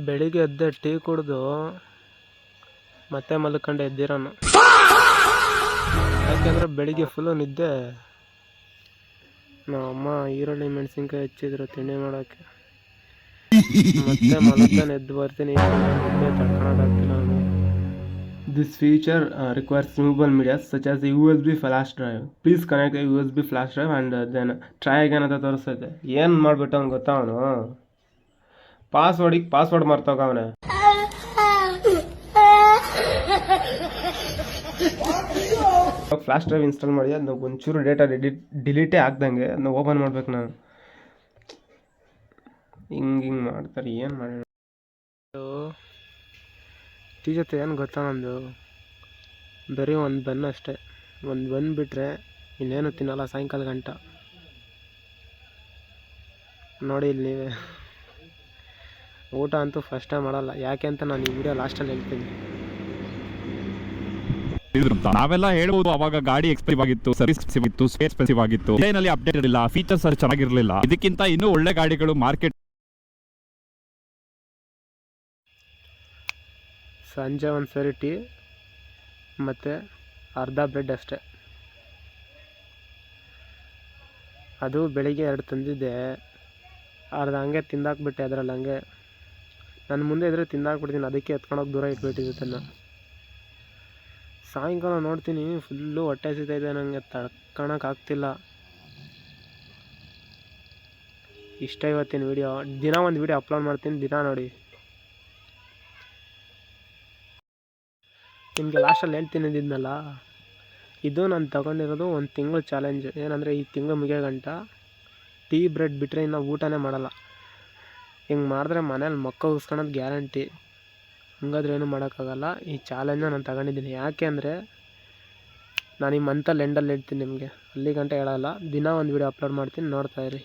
ಬೆಳಿಗ್ಗೆ ಎದ್ದೆ ಟೀ ಕುಡಿದು ಮತ್ತೆ ಮಲ್ಕೊಂಡು ಎದ್ದಿರೋನು. ಯಾಕೆಂದರೆ ಬೆಳಿಗ್ಗೆ ಫುಲ್ಲು ನಿದ್ದೆ. ನಮ್ಮಮ್ಮ ಈರುಳ್ಳಿ ಮೆಣಸಿನ್ಕಾಯಿ ಹೆಚ್ಚಿದ್ರು ತಿಂಡಿ ಮಾಡೋಕ್ಕೆ. ಮತ್ತೆ ಮಲಗ್ತಾನೆ ಎದ್ದು ಬರ್ತೀನಿ, ನಿದ್ದೆ ತಡ್ಕೊಳೋದಾಗ್ತಿಲ್ಲ ನಾನು. This feature requires removable media such as the USB flash drive. Please connect a USB flash drive and then try again ಅಂತ ತೋರಿಸ್ತೈತೆ. ಏನು ಮಾಡಿಬಿಟ್ಟು ಅವ್ನು ಗೊತ್ತಾ, ಅವನು ಪಾಸ್ವರ್ಡ್ ಮರ್ತೋಗ ಅವನೇ. ಫ್ಲಾಶ್ ಡ್ರೈವ್ ಇನ್ಸ್ಟಾಲ್ ಮಾಡಿ ಅದನ್ನ ಒಂಚೂರು ಡೇಟಾ ಡಿಲೀಟೇ ಆಗ್ದಂಗೆ ಅದನ್ನ ಓಪನ್ ಮಾಡ್ಬೇಕು ನಾನು. ಹಿಂಗೆ ಮಾಡ್ತಾರೆ, ಏನು ಮಾಡೋಣ. ಟೀ ಜೊತೆ ಏನು ಗೊತ್ತಾ, ಒಂದು ಬರೀ ಒಂದು ಬನ್ ಅಷ್ಟೇ. ಒಂದು ಬನ್ ಬಿಟ್ಟರೆ ಇನ್ನೇನು ತಿನ್ನಲ್ಲ ಸಾಯಂಕಾಲ ಗಂಟ. ನೋಡಿ ಇಲ್ಲಿ ನೀವೇ. ಊಟ ಅಂತೂ ಫಸ್ಟ್ ಟೈಮ್ ಮಾಡಲ್ಲ. ಯಾಕೆ ಅಂತ ನಾನು ಈ ವಿಡಿಯೋ ಲಾಸ್ಟಲ್ಲಿ ಹೇಳ್ತೀನಿ. ನಾವೆಲ್ಲ ಹೇಳ್ಬೋದು ಅವಾಗ ಗಾಡಿ ಎಕ್ಸ್ಪೆನ್ಸಿವ್ ಆಗಿತ್ತು, ಸರ್ವಿಸ್ ಎಕ್ಸ್ಪೆನ್ಸಿವ್ ಆಗಿತ್ತು, ಸ್ಪೇಸ್ ಎಕ್ಸ್ಪೆನ್ಸಿವ್ ಆಗಿತ್ತು, ಏನಲ್ಲಿ ಅಪ್ಡೇಟ್ ಇರಲಿಲ್ಲ, ಫೀಚರ್ಸ್ ಅದು ಚೆನ್ನಾಗಿರಲಿಲ್ಲ. ಇದಕ್ಕಿಂತ ಇನ್ನೂ ಒಳ್ಳೆ ಗಾಡಿಗಳು ಮಾರ್ಕೆಟ್. ಸಂಜೆ ಒಂದು ಸರಿ ಟೀ ಮತ್ತು ಅರ್ಧ ಬ್ರೆಡ್ ಅಷ್ಟೇ. ಅದು ಬೆಳಿಗ್ಗೆ 2 ತಂದಿದ್ದೆ, ಅರ್ಧ ಹಂಗೆ ತಿಂದಾಕ್ಬಿಟ್ಟೆ. ಅದರಲ್ಲಿ ಹಂಗೆ ನನ್ನ ಮುಂದೆ ಇದ್ರೆ ತಿಂದಾಕ್ಬಿಡ್ತೀನಿ, ಅದಕ್ಕೆ ಎತ್ಕೊಂಡೋಗಿ ದೂರ ಇಟ್ಬಿಟ್ಟಿದ್ದೆ. ಸಾಯಂಕಾಲ ನೋಡ್ತೀನಿ ಫುಲ್ಲು ಹೊಟ್ಟೆ ಹಸಿತೈತೆ, ನನಗೆ ತಡ್ಕೊಳಕ್ಕಾಗ್ತಿಲ್ಲ. ಇಷ್ಟ ಇವತ್ತಿನ ವಿಡಿಯೋ. ದಿನ ಒಂದು ವಿಡಿಯೋ ಅಪ್ಲೋಡ್ ಮಾಡ್ತೀನಿ, ದಿನ ನೋಡಿ. ನಿಮಗೆ ಲಾಸ್ಟಲ್ಲಿ ಹೇಳ್ತೀನಿ ಅಂದಿದ್ನಲ್ಲ, ಇದು ನಾನು ತಗೊಂಡಿರೋದು 1 ತಿಂಗಳು ಚಾಲೆಂಜ್. ಏನಂದರೆ ಈ ತಿಂಗಳು ಮುಗಿಯೋ ಗಂಟ ಟೀ ಬ್ರೆಡ್ ಬಿಟ್ಟರೆ ಇನ್ನು ಊಟನೇ ಮಾಡಲ್ಲ. ಹಿಂಗೆ ಮಾಡಿದ್ರೆ ಮನೇಲಿ ಮೊಕ್ಕ ಉಗಿಸ್ಕೊಳೋದು ಗ್ಯಾರಂಟಿ. ಹಂಗಾದ್ರೆ ಏನೂ ಮಾಡೋಕ್ಕಾಗಲ್ಲ. ಈ ಚಾಲೆಂಜನ್ನ ನಾನು ತಗೊಂಡಿದ್ದೀನಿ. ಯಾಕೆ ಅಂದರೆ ನಾನು ಈ ಮಂತಲ್ಲಿ ಎಂಡಲ್ಲಿ ಹೇಳ್ತೀನಿ ನಿಮಗೆ, ಅಲ್ಲಿ ಗಂಟೆ ಹೇಳಲ್ಲ. ದಿನ ಒಂದು ವಿಡಿಯೋ ಅಪ್ಲೋಡ್ ಮಾಡ್ತೀನಿ, ನೋಡ್ತಾಯಿರಿ.